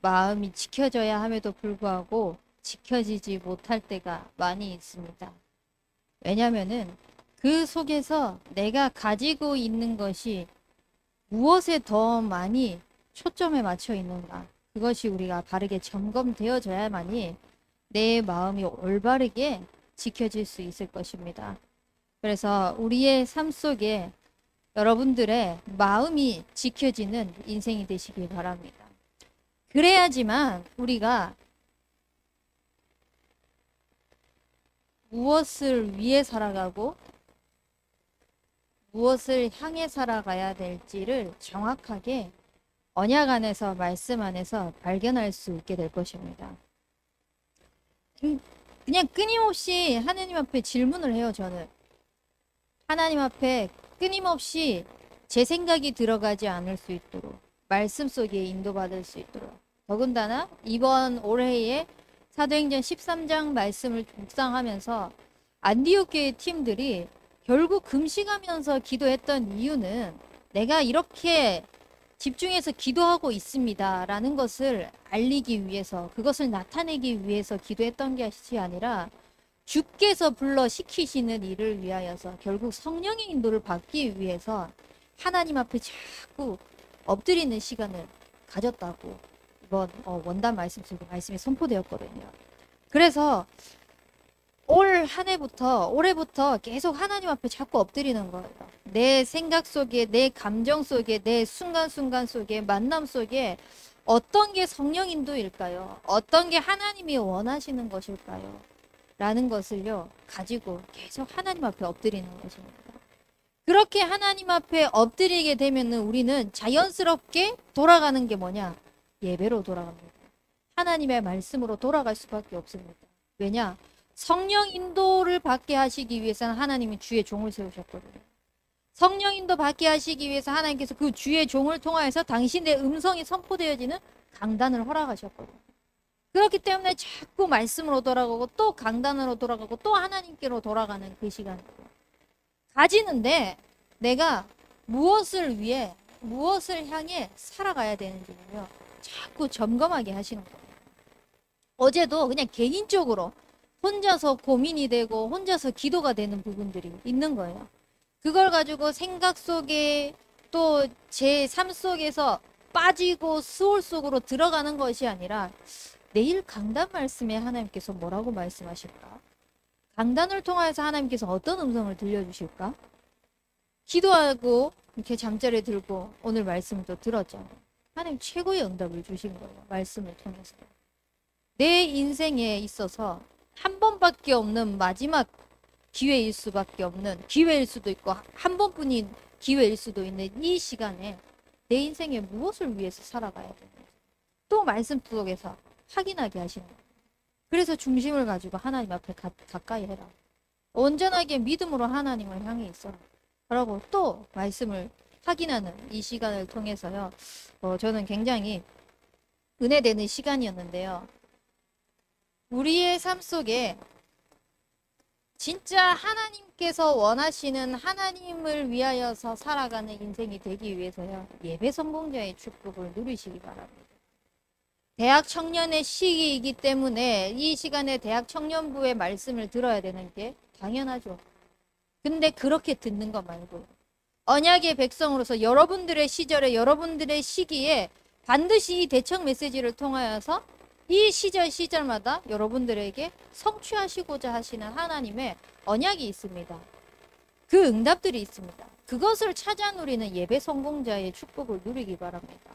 마음이 지켜져야 함에도 불구하고 지켜지지 못할 때가 많이 있습니다. 왜냐면은 그 속에서 내가 가지고 있는 것이 무엇에 더 많이 초점에 맞춰 있는가. 그것이 우리가 바르게 점검되어져야만이 내 마음이 올바르게 지켜질 수 있을 것입니다. 그래서 우리의 삶 속에 여러분들의 마음이 지켜지는 인생이 되시길 바랍니다. 그래야지만 우리가 무엇을 위해 살아가고 무엇을 향해 살아가야 될지를 정확하게 언약 안에서 말씀 안에서 발견할 수 있게 될 것입니다. 그냥 끊임없이 하나님 앞에 질문을 해요. 저는 하나님 앞에 끊임없이 제 생각이 들어가지 않을 수 있도록 말씀 속에 인도받을 수 있도록 더군다나 이번 올해에 사도행전 13장 말씀을 묵상하면서 안디옥 교회 팀들이 결국 금식하면서 기도했던 이유는 내가 이렇게 집중해서 기도하고 있습니다 라는 것을 알리기 위해서 그것을 나타내기 위해서 기도했던 것이 아니라 주께서 불러 시키시는 일을 위하여서 결국 성령의 인도를 받기 위해서 하나님 앞에 자꾸 엎드리는 시간을 가졌다고 이번 원단 말씀 속에 말씀이 선포되었거든요. 그래서 올 한 해부터 올해부터 계속 하나님 앞에 자꾸 엎드리는 거예요. 내 생각 속에 내 감정 속에 내 순간순간 속에 만남 속에 어떤 게 성령 인도일까요? 어떤 게 하나님이 원하시는 것일까요? 라는 것을요 가지고 계속 하나님 앞에 엎드리는 것입니다. 그렇게 하나님 앞에 엎드리게 되면은 우리는 자연스럽게 돌아가는 게 뭐냐? 예배로 돌아갑니다. 하나님의 말씀으로 돌아갈 수밖에 없습니다. 왜냐? 성령 인도를 받게 하시기 위해서는 하나님이 주의 종을 세우셨거든요. 성령 인도 받게 하시기 위해서 하나님께서 그 주의 종을 통하여서 당신의 음성이 선포되어지는 강단을 허락하셨거든요. 그렇기 때문에 자꾸 말씀으로 돌아가고 또 강단으로 돌아가고 또 하나님께로 돌아가는 그 시간을 가지는데 내가 무엇을 위해 무엇을 향해 살아가야 되는지는요 자꾸 점검하게 하시는 거예요. 어제도 그냥 개인적으로 혼자서 고민이 되고 혼자서 기도가 되는 부분들이 있는 거예요. 그걸 가지고 생각 속에 또 제 삶 속에서 빠지고 수월 속으로 들어가는 것이 아니라 내일 강단 말씀에 하나님께서 뭐라고 말씀하실까? 강단을 통해서 하나님께서 어떤 음성을 들려주실까? 기도하고 이렇게 잠자리에 들고 오늘 말씀을 또 들었잖아요. 하나님 최고의 응답을 주신 거예요. 말씀을 통해서. 내 인생에 있어서 한 번밖에 없는 마지막 기회일 수밖에 없는 기회일 수도 있고 한 번뿐인 기회일 수도 있는 이 시간에 내 인생에 무엇을 위해서 살아가야 되는지 또 말씀 속에서 확인하게 하시는 거예요. 그래서 중심을 가지고 하나님 앞에 가까이 해라. 온전하게 믿음으로 하나님을 향해 있어라. 그러고 또 말씀을 확인하는 이 시간을 통해서요. 저는 굉장히 은혜되는 시간이었는데요. 우리의 삶 속에 진짜 하나님께서 원하시는 하나님을 위하여서 살아가는 인생이 되기 위해서요. 예배 성공자의 축복을 누리시기 바랍니다. 대학 청년의 시기이기 때문에 이 시간에 대학 청년부의 말씀을 들어야 되는 게 당연하죠. 근데 그렇게 듣는 거 말고 언약의 백성으로서 여러분들의 시절에 여러분들의 시기에 반드시 이 대청 메시지를 통하여서 이 시절마다 여러분들에게 성취하시고자 하시는 하나님의 언약이 있습니다. 그 응답들이 있습니다. 그것을 찾아 누리는 예배 성공자의 축복을 누리기 바랍니다.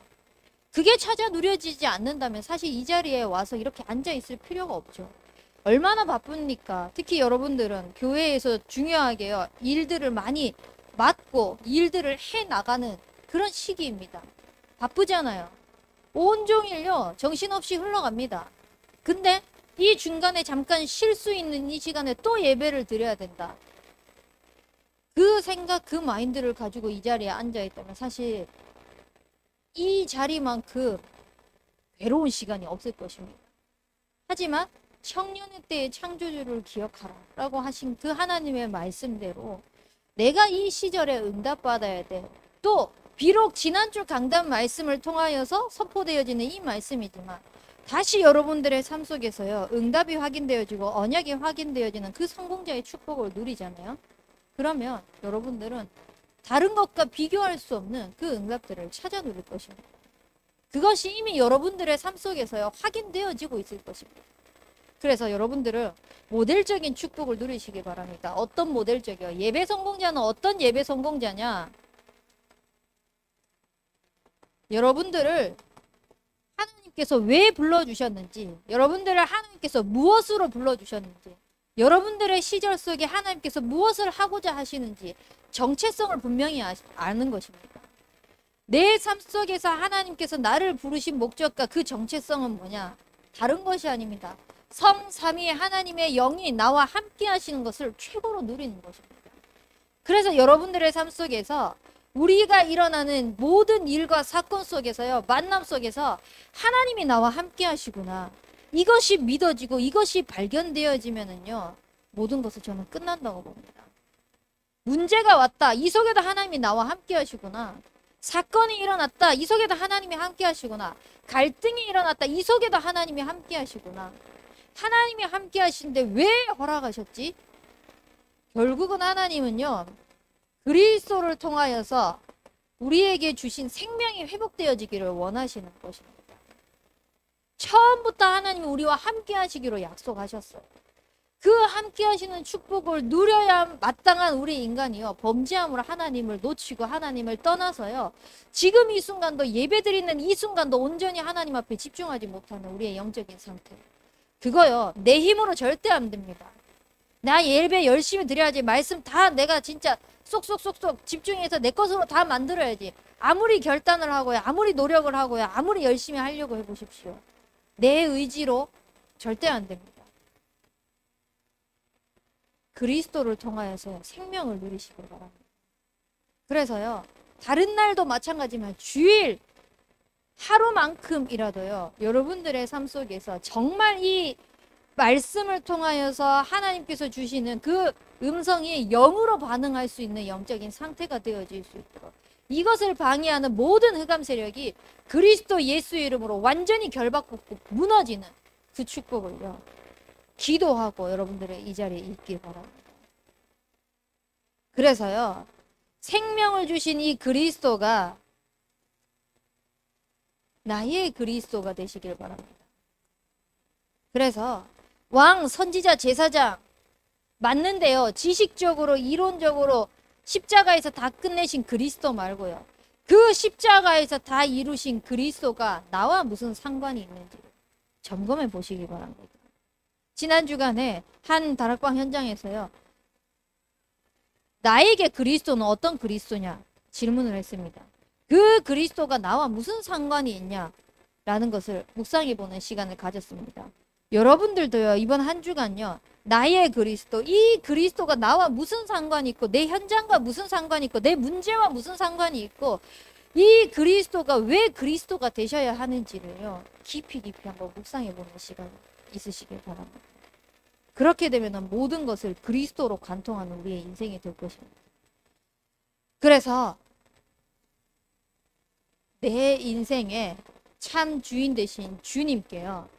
그게 찾아 누려지지 않는다면 사실 이 자리에 와서 이렇게 앉아 있을 필요가 없죠. 얼마나 바쁩니까? 특히 여러분들은 교회에서 중요하게요. 일들을 많이 맡고 일들을 해 나가는 그런 시기입니다. 바쁘잖아요. 온종일요. 정신없이 흘러갑니다. 근데 이 중간에 잠깐 쉴 수 있는 이 시간에 또 예배를 드려야 된다. 그 생각, 그 마인드를 가지고 이 자리에 앉아있다면 사실 이 자리만큼 괴로운 시간이 없을 것입니다. 하지만 청년의 때의 창조주를 기억하라 라고 하신 그 하나님의 말씀대로 내가 이 시절에 응답받아야 돼. 또 비록 지난주 강단 말씀을 통하여서 선포되어지는 이 말씀이지만 다시 여러분들의 삶 속에서요, 응답이 확인되어지고 언약이 확인되어지는 그 성공자의 축복을 누리잖아요. 그러면 여러분들은 다른 것과 비교할 수 없는 그 응답들을 찾아 누릴 것입니다. 그것이 이미 여러분들의 삶 속에서요, 확인되어지고 있을 것입니다. 그래서 여러분들은 모델적인 축복을 누리시기 바랍니다. 어떤 모델적이요? 예배 성공자는 어떤 예배 성공자냐? 여러분들을 하나님께서 왜 불러주셨는지, 여러분들을 하나님께서 무엇으로 불러주셨는지, 여러분들의 시절 속에 하나님께서 무엇을 하고자 하시는지 정체성을 분명히 아는 것입니다. 내 삶 속에서 하나님께서 나를 부르신 목적과 그 정체성은 뭐냐? 다른 것이 아닙니다. 성삼위의 하나님의 영이 나와 함께 하시는 것을 최고로 누리는 것입니다. 그래서 여러분들의 삶 속에서 우리가 일어나는 모든 일과 사건 속에서요, 만남 속에서 하나님이 나와 함께 하시구나, 이것이 믿어지고 이것이 발견되어지면은요, 모든 것을 저는 끝난다고 봅니다. 문제가 왔다, 이 속에도 하나님이 나와 함께 하시구나. 사건이 일어났다, 이 속에도 하나님이 함께 하시구나. 갈등이 일어났다, 이 속에도 하나님이 함께 하시구나. 하나님이 함께 하시는데 왜 허락하셨지? 결국은 하나님은요, 그리스도를 통하여서 우리에게 주신 생명이 회복되어지기를 원하시는 것입니다. 처음부터 하나님이 우리와 함께 하시기로 약속하셨어요. 그 함께 하시는 축복을 누려야 마땅한 우리 인간이요, 범죄함으로 하나님을 놓치고 하나님을 떠나서요, 지금 이 순간도 예배드리는 이 순간도 온전히 하나님 앞에 집중하지 못하는 우리의 영적인 상태, 그거요, 내 힘으로 절대 안 됩니다. 나 예배 열심히 드려야지, 말씀 다 내가 진짜 쏙쏙쏙쏙 집중해서 내 것으로 다 만들어야지, 아무리 결단을 하고요, 아무리 노력을 하고요, 아무리 열심히 하려고 해보십시오. 내 의지로 절대 안 됩니다. 그리스도를 통하여서 생명을 누리시길 바랍니다. 그래서요, 다른 날도 마찬가지지만 주일 하루만큼이라도요, 여러분들의 삶 속에서 정말 이 말씀을 통하여서 하나님께서 주시는 그 음성이 영으로 반응할 수 있는 영적인 상태가 되어질 수 있도록, 이것을 방해하는 모든 흑암 세력이 그리스도 예수의 이름으로 완전히 결박받고 무너지는 그 축복을요, 기도하고 여러분들의 이 자리에 있길 바랍니다. 그래서요, 생명을 주신 이 그리스도가 나의 그리스도가 되시길 바랍니다. 그래서 왕, 선지자, 제사장 맞는데요, 지식적으로 이론적으로 십자가에서 다 끝내신 그리스도 말고요, 그 십자가에서 다 이루신 그리스도가 나와 무슨 상관이 있는지 점검해 보시기 바랍니다. 지난 주간에 한 다락방 현장에서요, 나에게 그리스도는 어떤 그리스도냐 질문을 했습니다. 그 그리스도가 나와 무슨 상관이 있냐 라는 것을 묵상해 보는 시간을 가졌습니다. 여러분들도요, 이번 한 주간요, 나의 그리스도, 이 그리스도가 나와 무슨 상관이 있고, 내 현장과 무슨 상관이 있고, 내 문제와 무슨 상관이 있고, 이 그리스도가 왜 그리스도가 되셔야 하는지를요, 깊이 한번 묵상해 보는 시간이 있으시길 바랍니다. 그렇게 되면 모든 것을 그리스도로 관통하는 우리의 인생이 될 것입니다. 그래서 내 인생의 참 주인 되신 주님께요,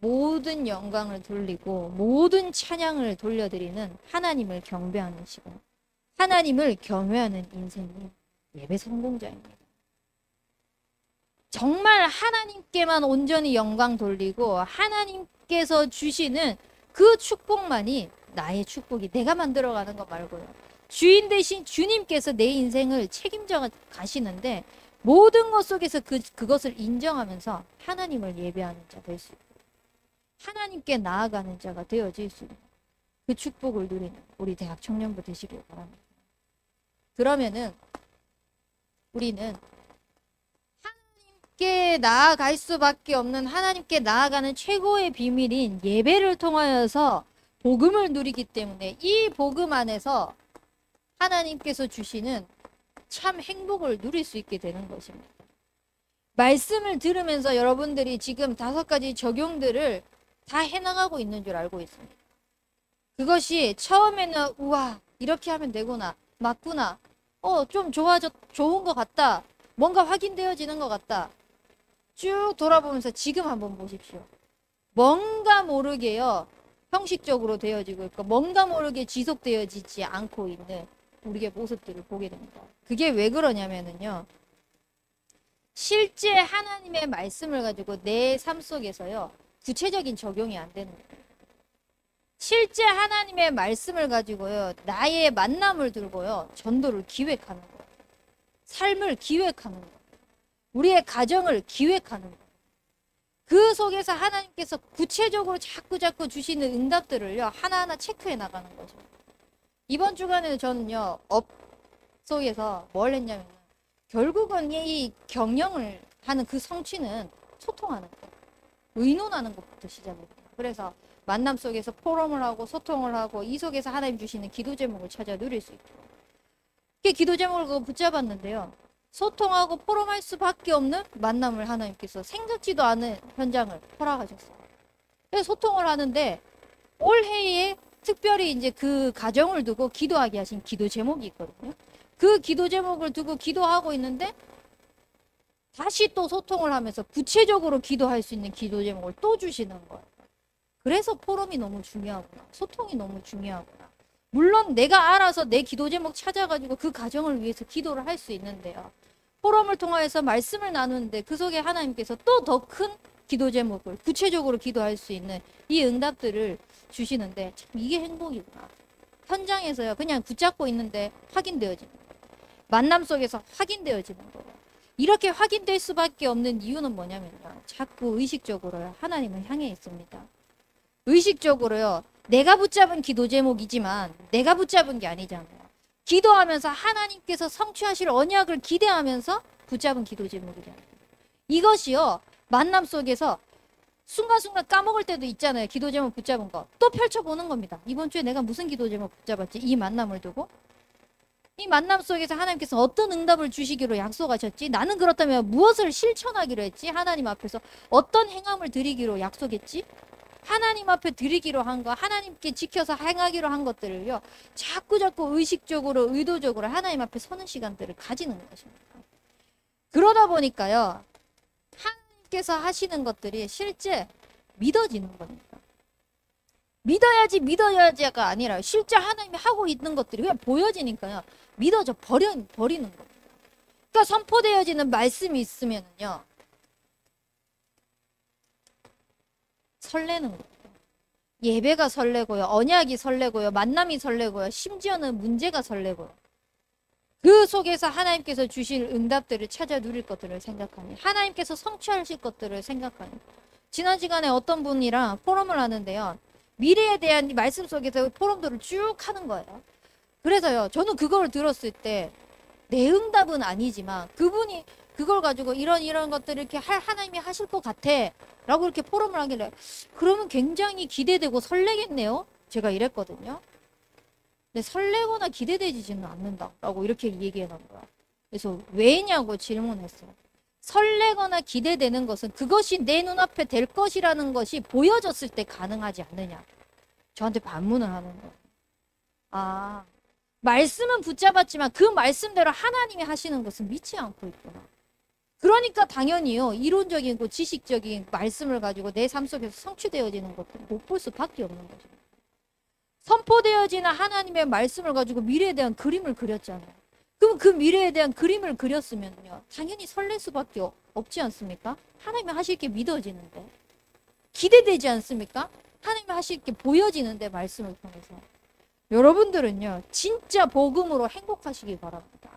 모든 영광을 돌리고 모든 찬양을 돌려드리는 하나님을 경배하는 시간, 하나님을 경외하는 인생이 예배 성공자입니다. 정말 하나님께만 온전히 영광 돌리고 하나님께서 주시는 그 축복만이 나의 축복이, 내가 만들어가는 것 말고요, 주인 되신 주님께서 내 인생을 책임져 가시는데 모든 것 속에서 그것을 인정하면서 하나님을 예배하는 자 될 수 있고 하나님께 나아가는 자가 되어질 수 있는 그 축복을 누리는 우리 대학 청년부 되시길 바랍니다. 그러면은 우리는 하나님께 나아갈 수밖에 없는, 하나님께 나아가는 최고의 비밀인 예배를 통하여서 복음을 누리기 때문에 이 복음 안에서 하나님께서 주시는 참 행복을 누릴 수 있게 되는 것입니다. 말씀을 들으면서 여러분들이 지금 5가지 적용들을 다 해나가고 있는 줄 알고 있습니다. 그것이 처음에는 우와, 이렇게 하면 되구나, 맞구나, 좀 좋은 것 같다. 뭔가 확인되어지는 것 같다. 쭉 돌아보면서 지금 한번 보십시오. 뭔가 모르게요. 형식적으로 되어지고 있고 뭔가 모르게 지속되어지지 않고 있는 우리의 모습들을 보게 됩니다. 그게 왜 그러냐면은요. 실제 하나님의 말씀을 가지고 내 삶 속에서요. 구체적인 적용이 안 되는 거예요. 실제 하나님의 말씀을 가지고요. 나의 만남을 들고요. 전도를 기획하는 거예요. 삶을 기획하는 거예요. 우리의 가정을 기획하는 거예요. 그 속에서 하나님께서 구체적으로 자꾸 주시는 응답들을요. 하나하나 체크해 나가는 거죠. 이번 주간에 저는요. 업 속에서 뭘 했냐면 결국은 이 경영을 하는 그 성취는 소통하는 거, 의논하는 것부터 시작입니다. 그래서 만남 속에서 포럼을 하고 소통을 하고 이 속에서 하나님 주시는 기도 제목을 찾아 누릴 수 있도록 이렇게 기도 제목을 붙잡았는데요. 소통하고 포럼할 수밖에 없는 만남을 하나님께서 생각지도 않은 현장을 허락하셨어요. 그래서 소통을 하는데 올해에 특별히 이제 그 가정을 두고 기도하게 하신 기도 제목이 있거든요. 그 기도 제목을 두고 기도하고 있는데 다시 또 소통을 하면서 구체적으로 기도할 수 있는 기도 제목을 또 주시는 거예요. 그래서 포럼이 너무 중요하구나. 소통이 너무 중요하구나. 물론 내가 알아서 내 기도 제목 찾아가지고 그 가정을 위해서 기도를 할 수 있는데요. 포럼을 통하여서 말씀을 나누는데 그 속에 하나님께서 또 더 큰 기도 제목을 구체적으로 기도할 수 있는 이 응답들을 주시는데 참 이게 행복이구나. 현장에서요. 그냥 붙잡고 있는데 확인되어지는 거예요. 만남 속에서 확인되어지는 거예요. 이렇게 확인될 수밖에 없는 이유는 뭐냐면요. 자꾸 의식적으로 하나님을 향해 있습니다. 의식적으로요. 내가 붙잡은 기도 제목이지만 내가 붙잡은 게 아니잖아요. 기도하면서 하나님께서 성취하실 언약을 기대하면서 붙잡은 기도 제목이잖아요. 이것이요. 만남 속에서 순간순간 까먹을 때도 있잖아요. 기도 제목 붙잡은 거. 또 펼쳐보는 겁니다. 이번 주에 내가 무슨 기도 제목 붙잡았지? 이 만남을 두고. 이 만남 속에서 하나님께서 어떤 응답을 주시기로 약속하셨지? 나는 그렇다면 무엇을 실천하기로 했지? 하나님 앞에서 어떤 행함을 드리기로 약속했지? 하나님 앞에 드리기로 한 거, 하나님께 지켜서 행하기로 한 것들을요. 자꾸 의식적으로, 의도적으로 하나님 앞에 서는 시간들을 가지는 것입니다. 그러다 보니까요. 하나님께서 하시는 것들이 실제 믿어지는 겁니다. 믿어야지가 아니라 실제 하나님이 하고 있는 것들이 그냥 보여지니까요. 믿어져 버리는 겁니다. 그러니까 선포되어지는 말씀이 있으면요. 설레는 거예요. 예배가 설레고요. 언약이 설레고요. 만남이 설레고요. 심지어는 문제가 설레고요. 그 속에서 하나님께서 주실 응답들을 찾아 누릴 것들을 생각하니 하나님께서 성취하실 것들을 생각하니 지난 시간에 어떤 분이랑 포럼을 하는데요. 미래에 대한 말씀 속에서 포럼들을 쭉 하는 거예요. 그래서요. 저는 그걸 들었을 때 내 응답은 아니지만 그분이 그걸 가지고 이런 것들을 이렇게 하나님이 하실 것 같아 라고 이렇게 포럼을 하길래 그러면 굉장히 기대되고 설레겠네요. 제가 이랬거든요. 근데 설레거나 기대되지는 않는다 라고 이렇게 얘기해 놓은 거야. 그래서 왜냐고 질문했어요. 설레거나 기대되는 것은 그것이 내 눈앞에 될 것이라는 것이 보여졌을 때 가능하지 않느냐. 저한테 반문을 하는 거예요. 아, 말씀은 붙잡았지만 그 말씀대로 하나님이 하시는 것은 믿지 않고 있구나. 그러니까 당연히요. 이론적이고 지식적인 말씀을 가지고 내 삶 속에서 성취되어지는 것도 못 볼 수밖에 없는 거죠. 선포되어지는 하나님의 말씀을 가지고 미래에 대한 그림을 그렸잖아요. 그럼 그 미래에 대한 그림을 그렸으면요. 당연히 설렐 수밖에 없지 않습니까? 하나님이 하실 게 믿어지는데. 기대되지 않습니까? 하나님이 하실 게 보여지는데 말씀을 통해서. 여러분들은요. 진짜 복음으로 행복하시기 바랍니다.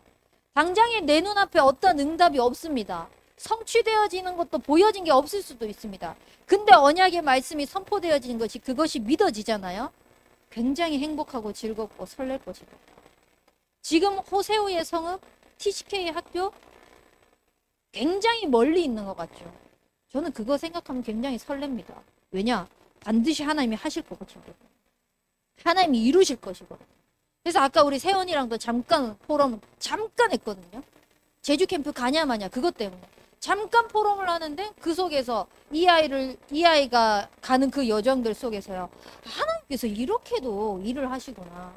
당장에 내 눈앞에 어떤 응답이 없습니다. 성취되어지는 것도 보여진 게 없을 수도 있습니다. 근데 언약의 말씀이 선포되어지는 것이 그것이 믿어지잖아요. 굉장히 행복하고 즐겁고 설렐 것입니다. 지금 호세우의 성읍, TCK 학교 굉장히 멀리 있는 것 같죠. 저는 그거 생각하면 굉장히 설렙니다. 왜냐? 반드시 하나님이 하실 거거든요. 하나님이 이루실 것이거든요. 그래서 아까 우리 세원이랑도 잠깐 포럼 잠깐 했거든요. 제주 캠프 가냐 마냐 그것 때문에 잠깐 포럼을 하는데 그 속에서 이 아이가 가는 그 여정들 속에서요. 하나님께서 이렇게도 일을 하시구나.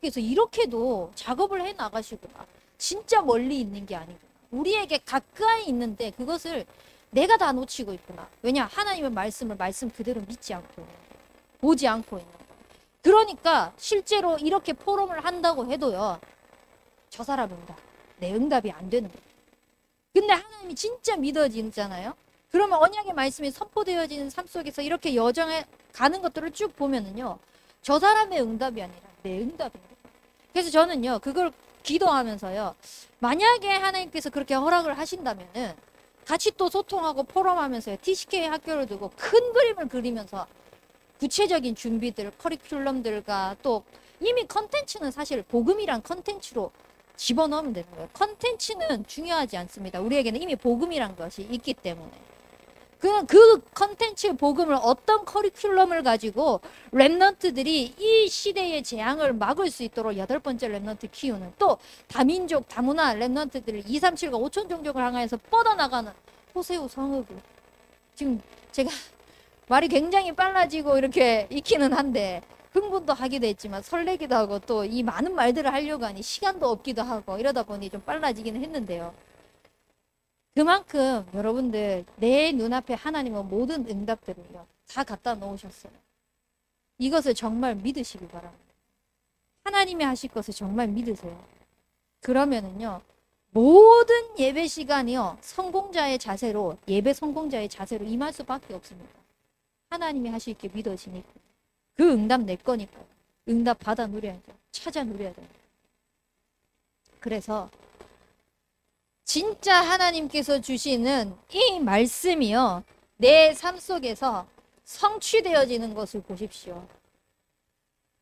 하나님께서 이렇게도 작업을 해 나가시구나. 진짜 멀리 있는 게 아니구나. 우리에게 가까이 있는데 그것을 내가 다 놓치고 있구나. 왜냐? 하나님의 말씀을 말씀 그대로 믿지 않고 있는 거야. 보지 않고 있는 거야. 그러니까 실제로 이렇게 포럼을 한다고 해도요. 저 사람 응답, 내 응답이 안 되는 거예요. 근데 하나님이 진짜 믿어지잖아요. 그러면 언약의 말씀이 선포되어지는 삶 속에서 이렇게 여정해 가는 것들을 쭉 보면은요. 저 사람의 응답이 아니라 내 응답인 거예요. 그래서 저는요. 그걸 기도하면서요. 만약에 하나님께서 그렇게 허락을 하신다면은 같이 또 소통하고 포럼하면서요. TCK 학교를 두고 큰 그림을 그리면서 구체적인 준비들, 커리큘럼들과 또 이미 컨텐츠는 사실 복음이란 컨텐츠로 집어넣으면 되는 거예요. 컨텐츠는 중요하지 않습니다. 우리에게는 이미 복음이란 것이 있기 때문에. 그 컨텐츠 복음을 어떤 커리큘럼을 가지고 랩넌트들이 이 시대의 재앙을 막을 수 있도록 8번째 랩넌트 키우는 또 다민족, 다문화 랩넌트들을 2, 3, 7과 5천 종족을 향해서 뻗어나가는 호세우 성읍을 지금 제가 말이 굉장히 빨라지고 이렇게 익히는 한데 흥분도 하기도 했지만 설레기도 하고 또 이 많은 말들을 하려고 하니 시간도 없기도 하고 이러다 보니 좀 빨라지기는 했는데요. 그만큼 여러분들 내 눈앞에 하나님은 모든 응답들을요 다 갖다 놓으셨어요. 이것을 정말 믿으시기 바랍니다. 하나님이 하실 것을 정말 믿으세요. 그러면은요 모든 예배 시간이요 성공자의 자세로 예배 성공자의 자세로 임할 수밖에 없습니다. 하나님이 하실 게 믿어지니까 그 응답 내 거니까 응답 받아 누려야죠. 찾아 누려야 돼요. 그래서 진짜 하나님께서 주시는 이 말씀이요 내 삶 속에서 성취되어지는 것을 보십시오.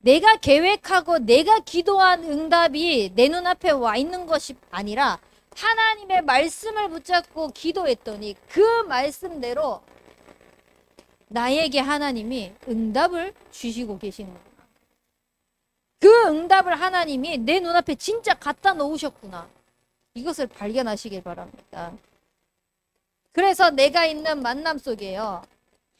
내가 계획하고 내가 기도한 응답이 내 눈앞에 와 있는 것이 아니라 하나님의 말씀을 붙잡고 기도했더니 그 말씀대로 나에게 하나님이 응답을 주시고 계시는구나. 그 응답을 하나님이 내 눈앞에 진짜 갖다 놓으셨구나. 이것을 발견하시길 바랍니다. 그래서 내가 있는 만남 속에요.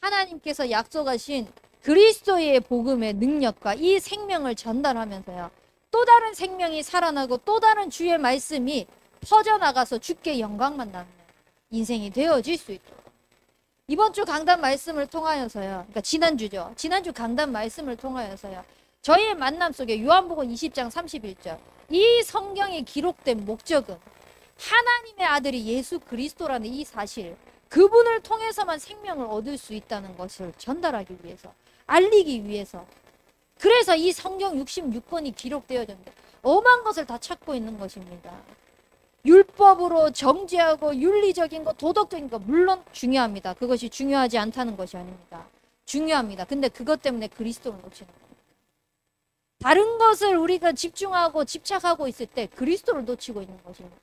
하나님께서 약속하신 그리스도의 복음의 능력과 이 생명을 전달하면서요. 또 다른 생명이 살아나고 또 다른 주의 말씀이 퍼져나가서 주께 영광만 나누는 인생이 되어질 수 있도록. 이번 주 강단 말씀을 통하여서요. 그러니까 지난주죠. 지난주 강단 말씀을 통하여서요. 저희의 만남 속에 요한복음 20장 31절. 이 성경에 기록된 목적은 하나님의 아들이 예수 그리스도라는 이 사실, 그분을 통해서만 생명을 얻을 수 있다는 것을 전달하기 위해서, 알리기 위해서. 그래서 이 성경 66권이 기록되어졌는데 엄한 것을 다 찾고 있는 것입니다. 율법으로 정죄하고 윤리적인 거, 도덕적인 거 물론 중요합니다. 그것이 중요하지 않다는 것이 아닙니다. 중요합니다. 근데 그것 때문에 그리스도를 놓치는 겁니다. 다른 것을 우리가 집중하고 집착하고 있을 때 그리스도를 놓치고 있는 것입니다.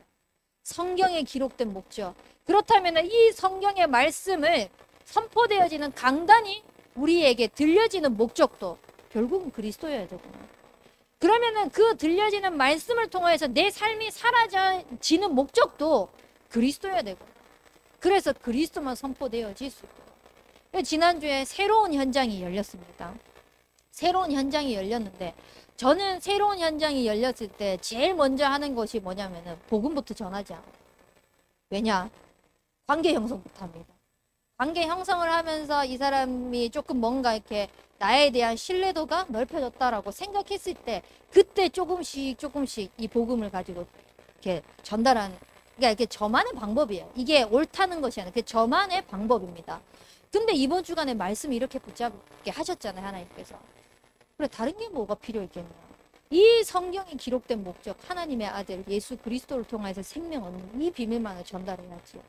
성경에 기록된 목적. 그렇다면 이 성경의 말씀을 선포되어지는 강단이 우리에게 들려지는 목적도 결국은 그리스도여야 되구나. 그러면은 그 들려지는 말씀을 통해서 내 삶이 사라지는 목적도 그리스도여야 되고, 그래서 그리스도만 선포되어질 수 있고. 지난주에 새로운 현장이 열렸습니다. 새로운 현장이 열렸는데 저는 새로운 현장이 열렸을 때 제일 먼저 하는 것이 뭐냐면은 복음부터 전하지 않아요. 왜냐? 관계 형성부터 합니다. 관계 형성을 하면서 이 사람이 조금 뭔가 이렇게 나에 대한 신뢰도가 넓혀졌다라고 생각했을 때 그때 조금씩 이 복음을 가지고 이렇게 전달하는, 그러니까 이렇게 저만의 방법이에요. 이게 옳다는 것이 아니라 저만의 방법입니다. 근데 이번 주간에 말씀이 이렇게 붙잡게 하셨잖아요, 하나님께서. 그래, 다른 게 뭐가 필요했겠냐. 이 성경에 기록된 목적, 하나님의 아들 예수 그리스도를 통해서 생명 얻는 이 비밀만을 전달해야지.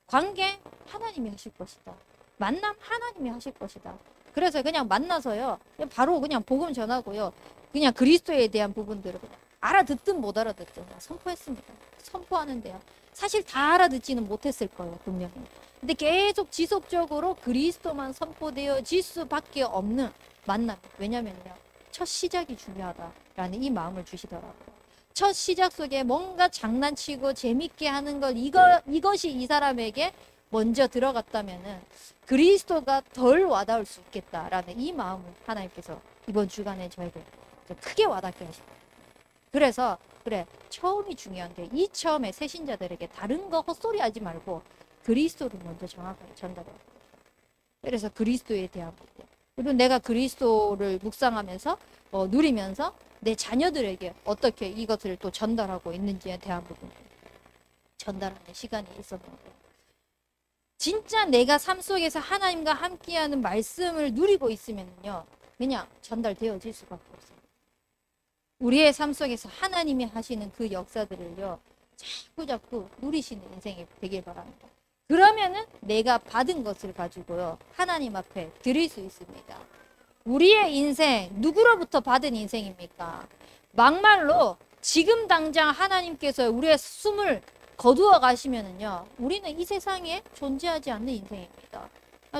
관계 하나님이 하실 것이다. 만남 하나님이 하실 것이다. 그래서 그냥 만나서요, 그냥 바로 그냥 복음 전하고요, 그냥 그리스도에 대한 부분들을 알아듣든 못 알아듣든 선포했습니다. 선포하는데요, 사실 다 알아듣지는 못했을 거예요, 분명히. 근데 계속 지속적으로 그리스도만 선포되어질 수밖에 없는 만남. 왜냐면요, 첫 시작이 중요하다라는 이 마음을 주시더라고요. 첫 시작 속에 뭔가 장난치고 재밌게 하는 것, 이것이 이 사람에게 먼저 들어갔다면은 그리스도가 덜 와닿을 수 있겠다라는 이 마음을 하나님께서 이번 주간에 저에게 크게 와닿게 하십니다. 그래서 그래, 처음이 중요한 게 이 처음에 새신자들에게 다른 거 헛소리 하지 말고 그리스도를 먼저 정확하게 전달해요. 그래서 그리스도에 대한 부분. 그리고 내가 그리스도를 묵상하면서 누리면서 내 자녀들에게 어떻게 이것을 또 전달하고 있는지에 대한 부분 전달하는 시간이 있었는데, 진짜 내가 삶 속에서 하나님과 함께하는 말씀을 누리고 있으면요, 그냥 전달되어질 수밖에 없어요. 우리의 삶 속에서 하나님이 하시는 그 역사들을요, 자꾸 누리시는 인생이 되길 바랍니다. 그러면은 내가 받은 것을 가지고요, 하나님 앞에 드릴 수 있습니다. 우리의 인생, 누구로부터 받은 인생입니까? 막말로 지금 당장 하나님께서 우리의 숨을 거두어 가시면은요, 우리는 이 세상에 존재하지 않는 인생입니다.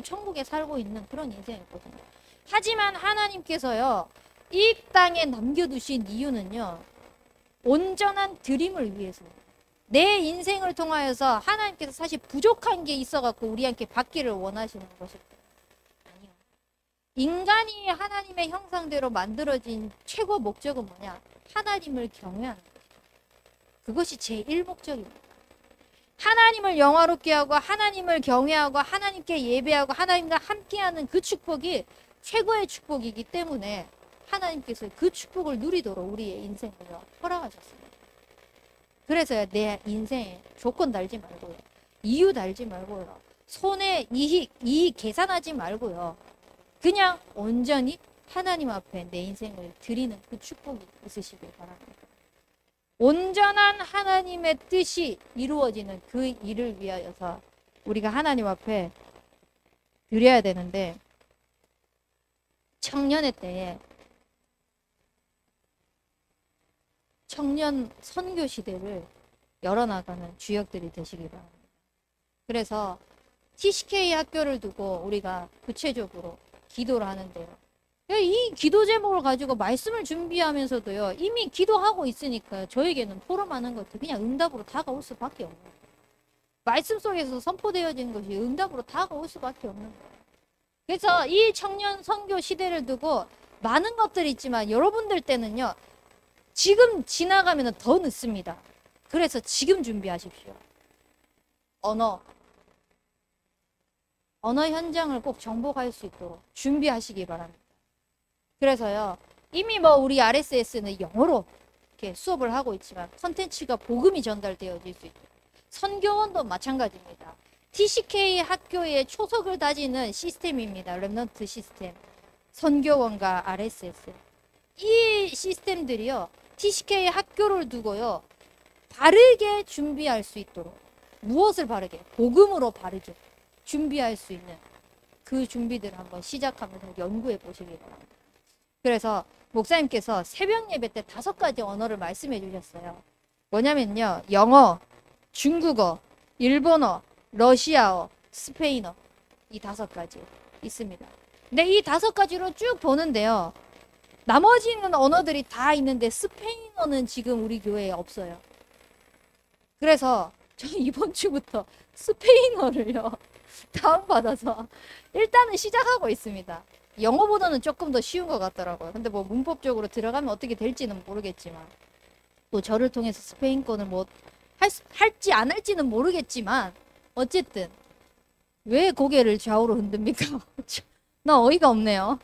천국에 살고 있는 그런 인생이거든요. 하지만 하나님께서요, 이 땅에 남겨두신 이유는요, 온전한 드림을 위해서입니다. 내 인생을 통하여서 하나님께서 사실 부족한 게 있어갖고 우리한테 받기를 원하시는 것일까요? 아니요. 인간이 하나님의 형상대로 만들어진 최고 목적은 뭐냐? 하나님을 경외하는 거예요. 그것이 제1목적입니다. 하나님을 영화롭게 하고 하나님을 경외하고 하나님께 예배하고 하나님과 함께하는 그 축복이 최고의 축복이기 때문에 하나님께서 그 축복을 누리도록 우리의 인생을 허락하셨습니다. 그래서 내 인생에 조건 달지 말고요, 이유 달지 말고요, 손해 이익 계산하지 말고요, 그냥 온전히 하나님 앞에 내 인생을 드리는 그 축복이 있으시길 바랍니다. 온전한 하나님의 뜻이 이루어지는 그 일을 위하여서 우리가 하나님 앞에 드려야 되는데, 청년의 때에 청년 선교 시대를 열어나가는 주역들이 되시기 바랍니다. 그래서 TCK 학교를 두고 우리가 구체적으로 기도를 하는데요, 이 기도 제목을 가지고 말씀을 준비하면서도요, 이미 기도하고 있으니까 저에게는 포럼하는 것도 그냥 응답으로 다가올 수밖에 없는 거예요. 말씀 속에서 선포되어진 것이 응답으로 다가올 수밖에 없는 거예요. 그래서 이 청년 선교 시대를 두고 많은 것들이 있지만 여러분들 때는요, 지금 지나가면 더 늦습니다. 그래서 지금 준비하십시오. 언어 현장을 꼭 정복할 수 있도록 준비하시기 바랍니다. 그래서요, 이미 우리 RSS는 영어로 이렇게 수업을 하고 있지만 컨텐츠가 복음이 전달되어질 수 있도록, 선교원도 마찬가지입니다. TCK 학교의 초석을 다지는 시스템입니다. 렘넌트 시스템, 선교원과 RSS. 이 시스템들이요, TCK 학교를 두고요, 바르게 준비할 수 있도록, 무엇을 바르게? 복음으로 바르게 준비할 수 있는 그 준비들을 한번 시작하면서 연구해 보시기 바랍니다. 그래서 목사님께서 새벽 예배 때 5가지 언어를 말씀해 주셨어요. 뭐냐면요, 영어, 중국어, 일본어, 러시아어, 스페인어, 이 5가지 있습니다. 근데 이 5가지로 쭉 보는데요, 나머지는 언어들이 다 있는데 스페인어는 지금 우리 교회에 없어요. 그래서 저 이번 주부터 스페인어를요 다운받아서 일단은 시작하고 있습니다. 영어보다는 조금 더 쉬운 것 같더라고요. 근데 문법적으로 들어가면 어떻게 될지는 모르겠지만, 또 저를 통해서 스페인권을 할지 안 할지는 모르겠지만, 어쨌든 왜 고개를 좌우로 흔듭니까? 나 어이가 없네요.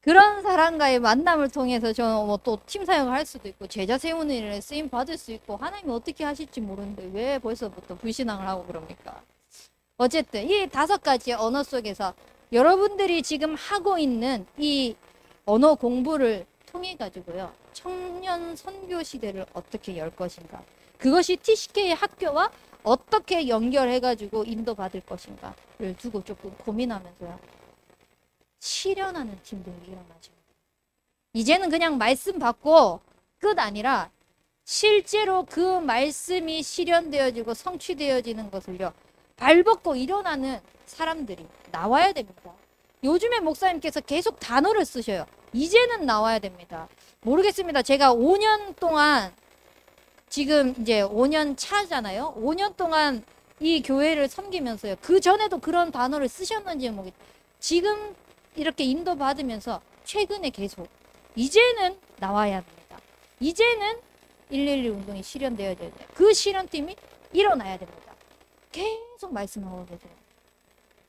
그런 사람과의 만남을 통해서 저는 또 팀 사역을 할 수도 있고 제자 세우는 일에 쓰임 받을 수 있고, 하나님이 어떻게 하실지 모르는데 왜 벌써부터 불신앙을 하고 그럽니까? 어쨌든 이 5가지 언어 속에서 여러분들이 지금 하고 있는 이 언어 공부를 통해 가지고요, 청년 선교 시대를 어떻게 열 것인가, 그것이 TCK 학교와 어떻게 연결해 가지고 인도받을 것인가를 두고 조금 고민하면서요, 실현하는 팀들이 일어나죠. 이제는 그냥 말씀 받고 끝 아니라 실제로 그 말씀이 실현되어지고 성취되어지는 것을요, 발벗고 일어나는 사람들이 나와야 됩니다. 요즘에 목사님께서 계속 단어를 쓰셔요. 이제는 나와야 됩니다. 모르겠습니다. 제가 5년 동안, 지금 이제 5년 차잖아요. 5년 동안 이 교회를 섬기면서요, 그 전에도 그런 단어를 쓰셨는지 모르겠어요. 지금 이렇게 인도받으면서 최근에 계속 이제는 나와야 합니다. 이제는 111 운동이 실현되어야 돼요. 그 실현팀이 일어나야 됩니다. 계속 말씀하고 계세요.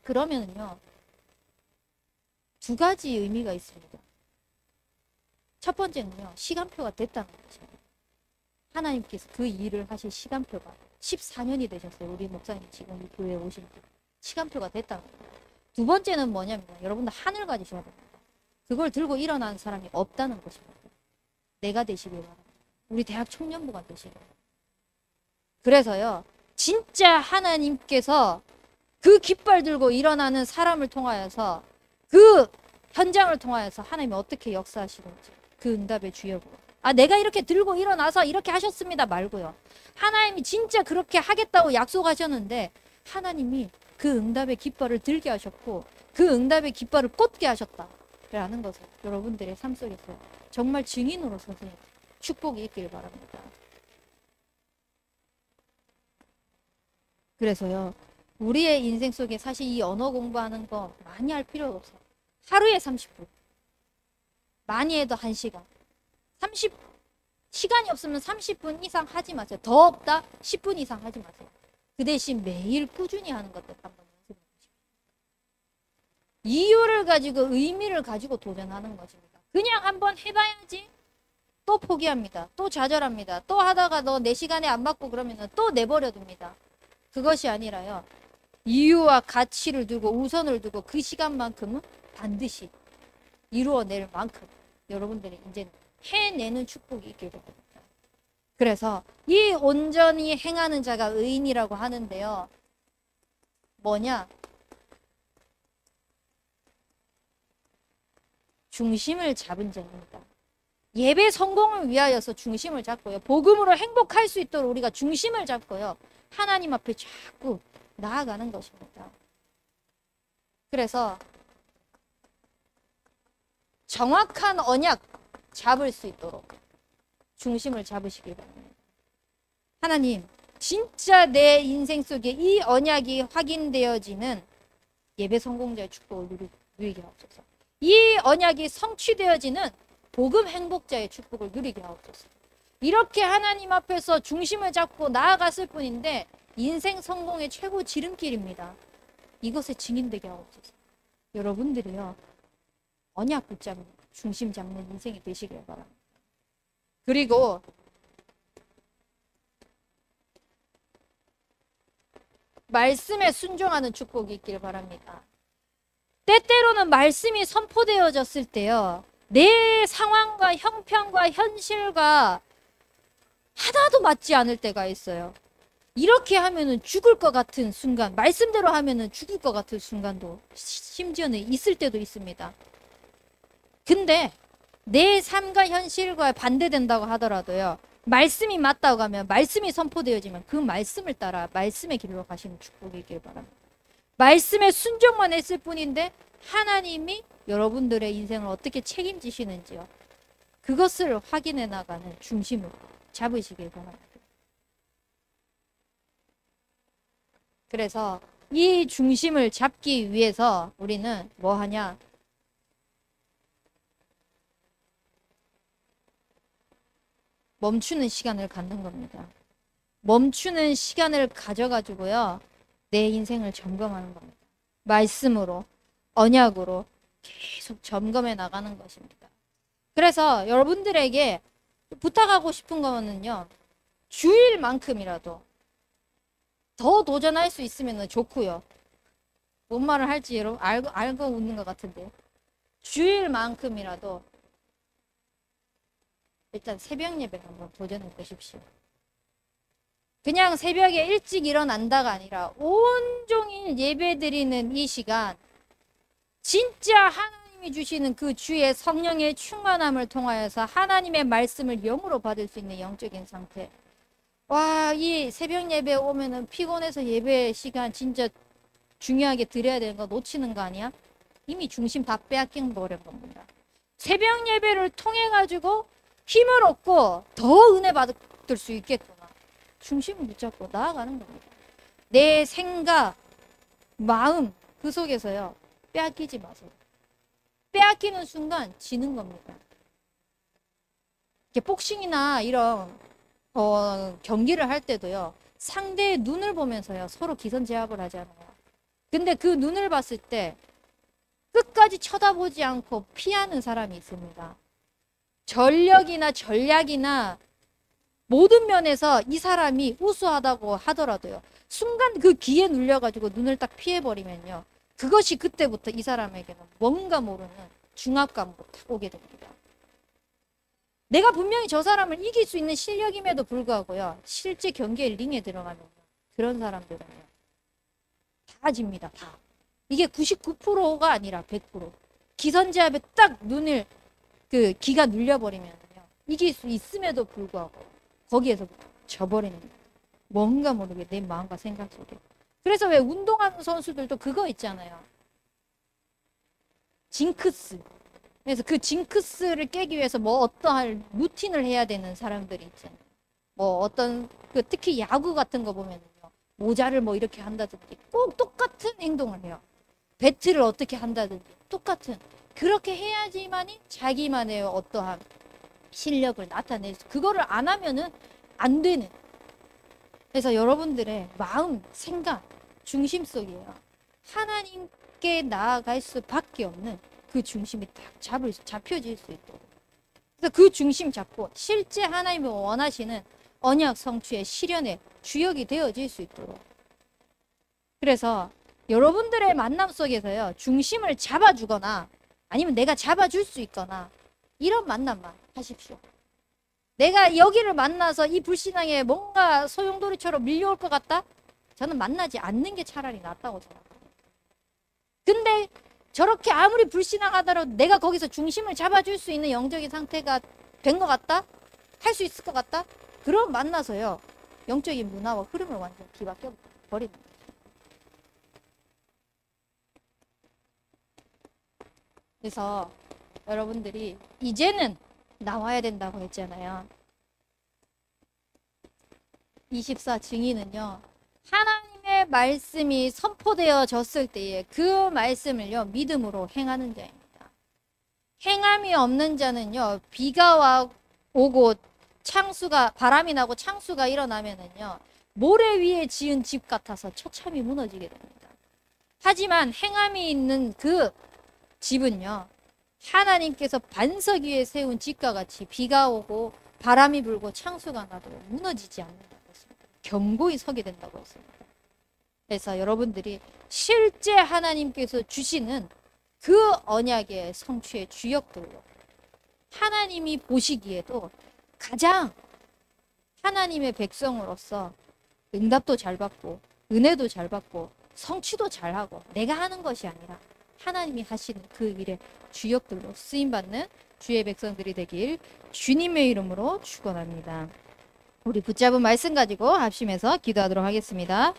그러면은요, 두 가지 의미가 있습니다. 첫 번째는요, 시간표가 됐다는 거죠. 하나님께서 그 일을 하실 시간표가 14년이 되셨어요. 우리 목사님 지금 이 교회에 오신 지. 시간표가 됐다는 거예요. 두 번째는 뭐냐면 여러분들 하늘 가지셔야 됩니다. 그걸 들고 일어나는 사람이 없다는 것입니다. 내가 되시길 바랍니다. 우리 대학 청년부가 되시길 바랍니다. 그래서요, 진짜 하나님께서 그 깃발 들고 일어나는 사람을 통하여서 그 현장을 통하여서 하나님이 어떻게 역사하시는지 그 응답의 주역으로. 아, 내가 이렇게 들고 일어나서 이렇게 하셨습니다 말고요. 하나님이 진짜 그렇게 하겠다고 약속하셨는데 하나님이 그 응답의 깃발을 들게 하셨고 그 응답의 깃발을 꽂게 하셨다 라는 것을 여러분들의 삶 속에서 정말 증인으로 서서 축복이 있길 바랍니다. 그래서요, 우리의 인생 속에 사실 이 언어 공부하는 거 많이 할 필요가 없어요. 하루에 30분, 많이 해도 1시간. 시간이 없으면 30분 이상 하지 마세요. 더 없다 10분 이상 하지 마세요. 그 대신 매일 꾸준히 하는 것들 한번 연습해 보십시오. 이유를 가지고 의미를 가지고 도전하는 것입니다. 그냥 한번 해봐야지 또 포기합니다. 또 좌절합니다. 또 하다가 너 내 시간에 안 맞고 그러면 또 내버려둡니다. 그것이 아니라요, 이유와 가치를 두고 우선을 두고 그 시간만큼은 반드시 이루어낼 만큼 여러분들이 이제 해내는 축복이 있길 바랍니다. 그래서 이 온전히 행하는 자가 의인이라고 하는데요, 뭐냐? 중심을 잡은 자입니다. 예배 성공을 위하여서 중심을 잡고요, 복음으로 행복할 수 있도록 우리가 중심을 잡고요, 하나님 앞에 자꾸 나아가는 것입니다. 그래서 정확한 언약 잡을 수 있도록 중심을 잡으시길 바랍니다. 하나님, 진짜 내 인생 속에 이 언약이 확인되어지는 예배 성공자의 축복을 누리게 하옵소서. 이 언약이 성취되어지는 복음 행복자의 축복을 누리게 하옵소서. 이렇게 하나님 앞에서 중심을 잡고 나아갔을 뿐인데 인생 성공의 최고 지름길입니다. 이것에 증인되게 하옵소서. 여러분들이요, 언약 붙잡는, 중심 잡는 인생이 되시길 바랍니다. 그리고 말씀에 순종하는 축복이 있길 바랍니다. 때때로는 말씀이 선포되어졌을 때요, 내 상황과 형편과 현실과 하나도 맞지 않을 때가 있어요. 이렇게 하면은 죽을 것 같은 순간, 말씀대로 하면은 죽을 것 같은 순간도 심지어는 있을 때도 있습니다. 근데 내 삶과 현실과 반대된다고 하더라도요, 말씀이 맞다고 하면, 말씀이 선포되어지면 그 말씀을 따라 말씀의 길로 가시는 축복이 있길 바랍니다. 말씀에 순종만 했을 뿐인데 하나님이 여러분들의 인생을 어떻게 책임지시는지요, 그것을 확인해 나가는 중심을 잡으시길 바랍니다. 그래서 이 중심을 잡기 위해서 우리는 뭐 하냐? 멈추는 시간을 갖는 겁니다. 멈추는 시간을 가져가지고요, 내 인생을 점검하는 겁니다. 말씀으로, 언약으로 계속 점검해 나가는 것입니다. 그래서 여러분들에게 부탁하고 싶은 거는요, 주일만큼이라도 더 도전할 수 있으면 좋고요. 뭔 말을 할지 여러분 알고 웃는 것 같은데요. 주일만큼이라도 일단 새벽 예배 한번 도전해 보십시오. 그냥 새벽에 일찍 일어난다가 아니라 온종일 예배 드리는 이 시간, 진짜 하나님이 주시는 그 주의 성령의 충만함을 통하여서 하나님의 말씀을 영으로 받을 수 있는 영적인 상태. 와, 이 새벽 예배 오면은 피곤해서 예배 시간 진짜 중요하게 드려야 되는 거 놓치는 거 아니야? 이미 중심 다 빼앗긴 버린 겁니다. 새벽 예배를 통해 가지고 힘을 얻고 더 은혜 받을 수 있겠구나. 중심을 붙잡고 나아가는 겁니다. 내 생각, 마음 그 속에서요, 빼앗기지 마세요. 빼앗기는 순간 지는 겁니다. 이렇게 복싱이나 이런 경기를 할 때도요. 상대의 눈을 보면서요. 서로 기선제압을 하잖아요. 근데 그 눈을 봤을 때 끝까지 쳐다보지 않고 피하는 사람이 있습니다. 전력이나 전략이나 모든 면에서 이 사람이 우수하다고 하더라도요. 순간 그 기에 눌려가지고 눈을 딱 피해버리면요. 그것이 그때부터 이 사람에게는 뭔가 모르는 중압감으로 탁 오게 됩니다. 내가 분명히 저 사람을 이길 수 있는 실력임에도 불구하고요. 실제 경기에 링에 들어가면 그런 사람들은요. 다 집니다. 다. 이게 99%가 아니라 100%. 기선제압에 딱 눈을 그 기가 눌려버리면요. 이길 수 있음에도 불구하고 거기에서부터 져버리는 거예요. 뭔가 모르게 내 마음과 생각 속에. 그래서 왜 운동하는 선수들도 그거 있잖아요. 징크스. 그래서 그 징크스를 깨기 위해서 뭐 어떠한 루틴을 해야 되는 사람들이 있잖아요. 뭐 어떤 그 특히 야구 같은 거 보면은요. 모자를 뭐 이렇게 한다든지 꼭 똑같은 행동을 해요. 배트를 어떻게 한다든지 똑같은 그렇게 해야지만이 자기만의 어떠한 실력을 나타낼 수 그거를 안 하면은 안 되는 그래서 여러분들의 마음, 생각, 중심 속이에요. 하나님께 나아갈 수밖에 없는 그 중심이 딱 잡혀질 수 있도록 그래서 그 중심 잡고 실제 하나님이 원하시는 언약 성취의 실현의 주역이 되어질 수 있도록 그래서 여러분들의 만남 속에서요 중심을 잡아주거나 아니면 내가 잡아줄 수 있거나 이런 만남만 하십시오. 내가 여기를 만나서 이 불신앙에 뭔가 소용돌이처럼 밀려올 것 같다? 저는 만나지 않는 게 차라리 낫다고 생각합니다. 근데 저렇게 아무리 불신앙하더라도 내가 거기서 중심을 잡아줄 수 있는 영적인 상태가 된 것 같다? 할 수 있을 것 같다? 그럼 만나서요 영적인 문화와 흐름을 완전 뒤바뀌어 버리는 거예요. 그래서 여러분들이 이제는 나와야 된다고 했잖아요. 24 증인은요. 하나님의 말씀이 선포되어졌을 때에 그 말씀을요. 믿음으로 행하는 자입니다. 행함이 없는 자는요. 비가 오고 창수가 바람이 나고 창수가 일어나면은요. 모래 위에 지은 집 같아서 처참히 무너지게 됩니다. 하지만 행함이 있는 그 집은요. 하나님께서 반석 위에 세운 집과 같이 비가 오고 바람이 불고 창수가 나도 무너지지 않는다고 했습니다. 견고히 서게 된다고 했습니다. 그래서 여러분들이 실제 하나님께서 주시는 그 언약의 성취의 주역들로 하나님이 보시기에도 가장 하나님의 백성으로서 응답도 잘 받고 은혜도 잘 받고 성취도 잘하고 내가 하는 것이 아니라 하나님이 하시는 그 일의 주역들로 쓰임받는 주의 백성들이 되길 주님의 이름으로 축원합니다. 우리 붙잡은 말씀 가지고 합심해서 기도하도록 하겠습니다.